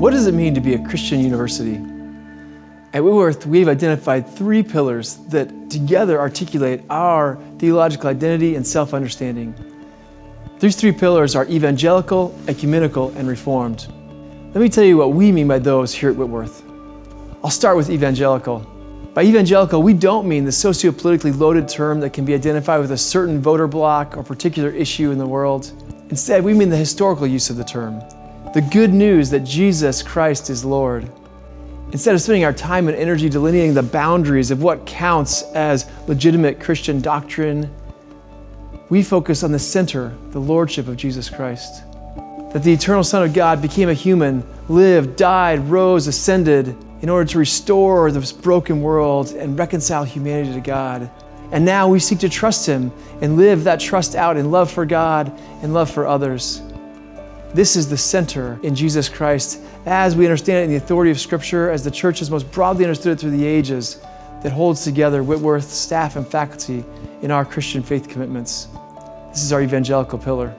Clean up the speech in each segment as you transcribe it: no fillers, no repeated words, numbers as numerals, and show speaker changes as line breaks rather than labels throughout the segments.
What does it mean to be a Christian university? At Whitworth, we've identified 3 pillars that together articulate our theological identity and self-understanding. These 3 pillars are evangelical, ecumenical, and reformed. Let me tell you what we mean by those here at Whitworth. I'll start with evangelical. By evangelical, we don't mean the socio-politically loaded term that can be identified with a certain voter bloc or particular issue in the world. Instead, we mean the historical use of the term, the good news that Jesus Christ is Lord. Instead of spending our time and energy delineating the boundaries of what counts as legitimate Christian doctrine, we focus on the center, the lordship of Jesus Christ. That the eternal Son of God became a human, lived, died, rose, ascended in order to restore this broken world and reconcile humanity to God. And now we seek to trust Him and live that trust out in love for God and love for others. This is the center in Jesus Christ as we understand it in the authority of Scripture, as the church has most broadly understood it through the ages, that holds together Whitworth staff and faculty in our Christian faith commitments. This is our evangelical pillar.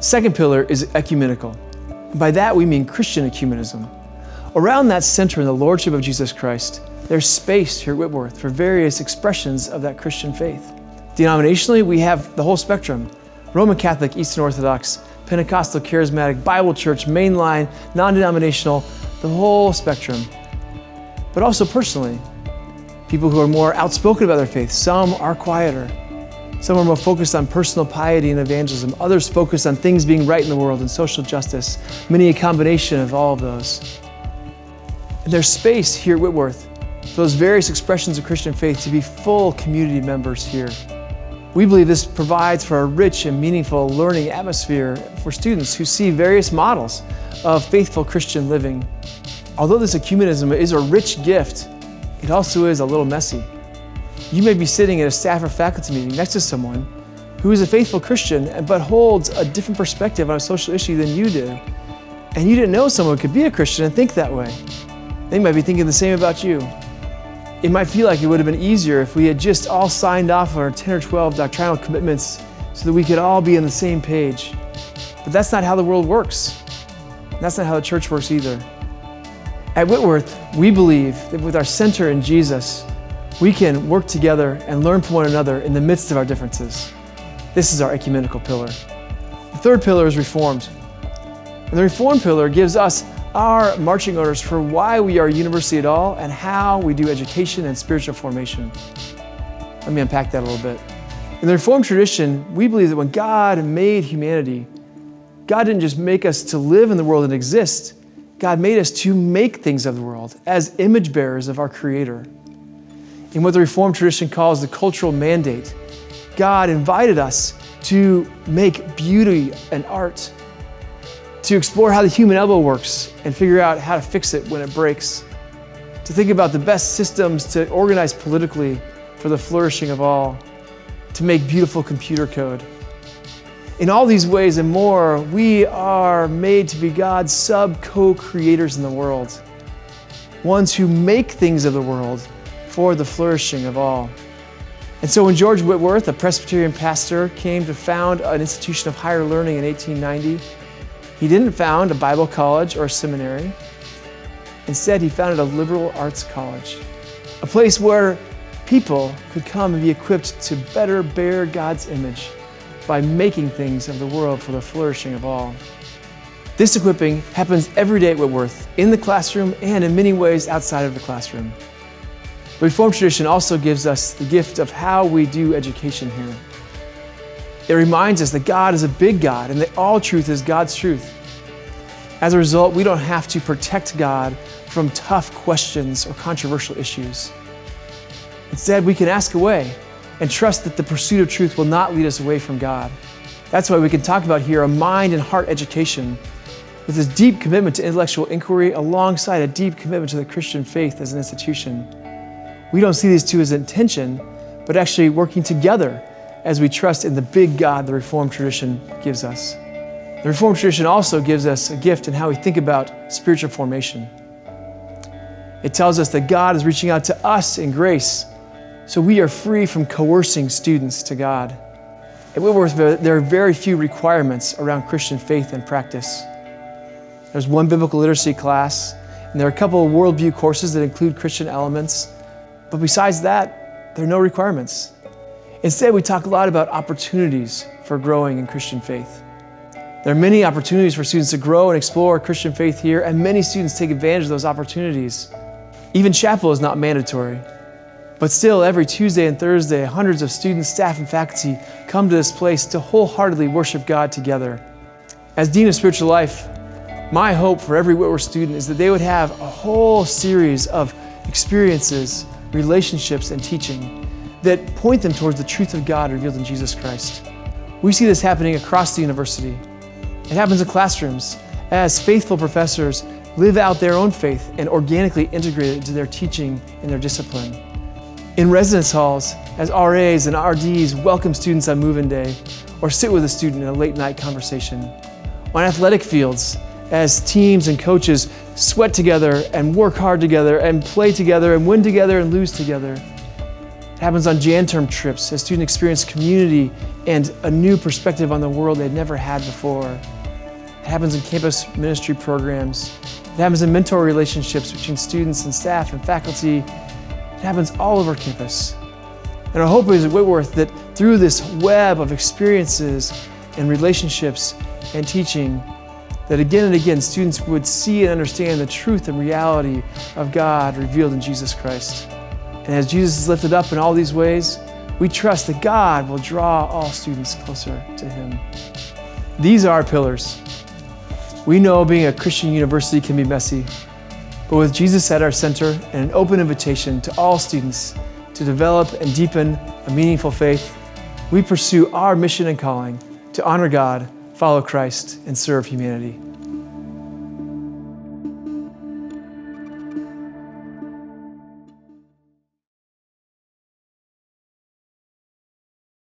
Second pillar is ecumenical. And by that we mean Christian ecumenism. Around that center in the lordship of Jesus Christ, there's space here at Whitworth for various expressions of that Christian faith. Denominationally, we have the whole spectrum: Roman Catholic, Eastern Orthodox, Pentecostal, Charismatic, Bible Church, mainline, non-denominational, the whole spectrum. But also personally, people who are more outspoken about their faith. Some are quieter. Some are more focused on personal piety and evangelism. Others focus on things being right in the world and social justice. Many a combination of all of those. And there's space here at Whitworth for those various expressions of Christian faith to be full community members here. We believe this provides for a rich and meaningful learning atmosphere for students who see various models of faithful Christian living. Although this ecumenism is a rich gift, it also is a little messy. You may be sitting at a staff or faculty meeting next to someone who is a faithful Christian but holds a different perspective on a social issue than you do. And you didn't know someone could be a Christian and think that way. They might be thinking the same about you. It might feel like it would have been easier if we had just all signed off on our 10 or 12 doctrinal commitments so that we could all be on the same page. But that's not how the world works. And that's not how the church works either. At Whitworth, we believe that with our center in Jesus, we can work together and learn from one another in the midst of our differences. This is our ecumenical pillar. The third pillar is reformed. And the reformed pillar gives us our marching orders for why we are a university at all and how we do education and spiritual formation. Let me unpack that a little bit. In the Reformed tradition, we believe that when God made humanity, God didn't just make us to live in the world and exist. God made us to make things of the world as image bearers of our Creator. In what the Reformed tradition calls the cultural mandate, God invited us to make beauty and art, to explore how the human elbow works and figure out how to fix it when it breaks, to think about the best systems to organize politically for the flourishing of all, to make beautiful computer code. In all these ways and more, we are made to be God's sub-co-creators in the world, ones who make things of the world for the flourishing of all. And so when George Whitworth, a Presbyterian pastor, came to found an institution of higher learning in 1890, he didn't found a Bible college or a seminary. Instead, he founded a liberal arts college, a place where people could come and be equipped to better bear God's image by making things of the world for the flourishing of all. This equipping happens every day at Whitworth, in the classroom and in many ways outside of the classroom. The Reformed tradition also gives us the gift of how we do education here. It reminds us that God is a big God and that all truth is God's truth. As a result, we don't have to protect God from tough questions or controversial issues. Instead, we can ask away and trust that the pursuit of truth will not lead us away from God. That's why we can talk about here a mind and heart education with this deep commitment to intellectual inquiry alongside a deep commitment to the Christian faith as an institution. We don't see these two as in tension, but actually working together as we trust in the big God the Reformed tradition gives us. The Reformed tradition also gives us a gift in how we think about spiritual formation. It tells us that God is reaching out to us in grace, so we are free from coercing students to God. At Whitworth, there are very few requirements around Christian faith and practice. There's one biblical literacy class, and there are a couple of worldview courses that include Christian elements. But besides that, there are no requirements. Instead, we talk a lot about opportunities for growing in Christian faith. There are many opportunities for students to grow and explore Christian faith here, and many students take advantage of those opportunities. Even chapel is not mandatory. But still, every Tuesday and Thursday, hundreds of students, staff, and faculty come to this place to wholeheartedly worship God together. As Dean of Spiritual Life, my hope for every Whitworth student is that they would have a whole series of experiences, relationships, and teaching that point them towards the truth of God revealed in Jesus Christ. We see this happening across the university. It happens in classrooms as faithful professors live out their own faith and organically integrate it into their teaching and their discipline. In residence halls, as RAs and RDs welcome students on move-in day or sit with a student in a late night conversation. On athletic fields, as teams and coaches sweat together and work hard together and play together and win together and lose together. It happens on Jan term trips as students experience community and a new perspective on the world they'd never had before. It happens in campus ministry programs. It happens in mentor relationships between students and staff and faculty. It happens all over campus. And our hope is at Whitworth that through this web of experiences and relationships and teaching, that again and again students would see and understand the truth and reality of God revealed in Jesus Christ. And as Jesus is lifted up in all these ways, we trust that God will draw all students closer to Him. These are our pillars. We know being a Christian university can be messy, but with Jesus at our center and an open invitation to all students to develop and deepen a meaningful faith, we pursue our mission and calling to honor God, follow Christ, and serve humanity.